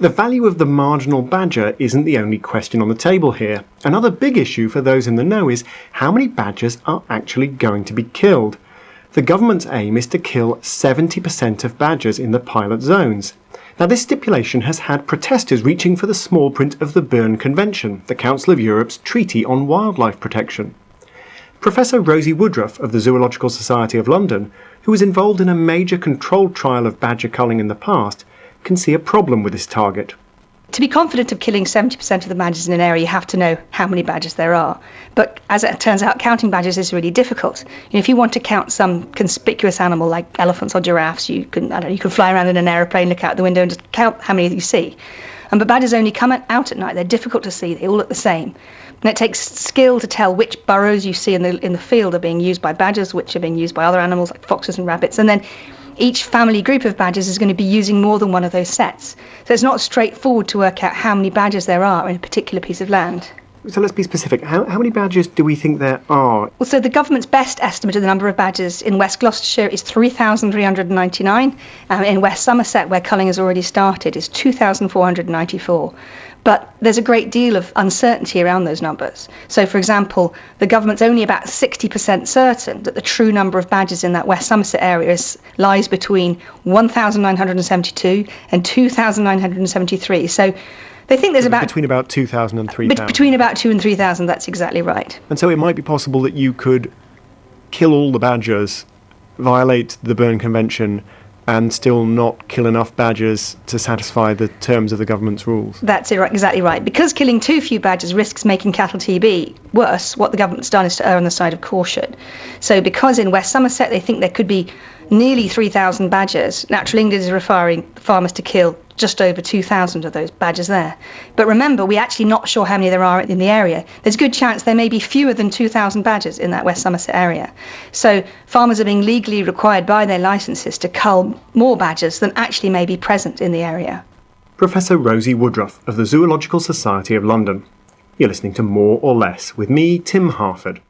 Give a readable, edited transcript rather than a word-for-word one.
The value of the marginal badger isn't the only question on the table here. Another big issue for those in the know is how many badgers are actually going to be killed. The government's aim is to kill 70% of badgers in the pilot zones. Now, this stipulation has had protesters reaching for the small print of the Berne Convention, the Council of Europe's Treaty on Wildlife Protection. Professor Rosie Woodroffe of the Zoological Society of London, who was involved in a major controlled trial of badger culling in the past, can see a problem with this target. To be confident of killing 70% of the badgers in an area, you have to know how many badgers there are. But as it turns out, counting badgers is really difficult. If you want to count some conspicuous animal like elephants or giraffes, you can fly around in an aeroplane, look out the window and just count how many you see. But badgers only come out at night. They're difficult to see. They all look the same. And it takes skill to tell which burrows you see in the field are being used by badgers, which are being used by other animals like foxes and rabbits. And then each family group of badgers is going to be using more than one of those sets. So it's not straightforward to work out how many badgers there are in a particular piece of land. So let's be specific. How many badgers do we think there are? Well, so the government's best estimate of the number of badgers in West Gloucestershire is 3,399. In West Somerset, where culling has already started, is 2,494. But there's a great deal of uncertainty around those numbers. So, for example, the government's only about 60% certain that the true number of badgers in that West Somerset area lies between 1,972 and 2,973. So they think there's between about 2,000 and 3,000. Between about 2,000 and 3,000, that's exactly right. And so it might be possible that you could kill all the badgers, violate the Berne Convention, and still not kill enough badgers to satisfy the terms of the government's rules. That's exactly right. Because killing too few badgers risks making cattle TB worse, what the government's done is to err on the side of caution. So because in West Somerset they think there could be nearly 3,000 badgers, Natural England is requiring farmers to kill just over 2,000 of those badgers there. But remember, we're actually not sure how many there are in the area. There's a good chance there may be fewer than 2,000 badgers in that West Somerset area. So farmers are being legally required by their licences to cull more badgers than actually may be present in the area. Professor Rosie Woodroffe of the Zoological Society of London. You're listening to More or Less with me, Tim Harford.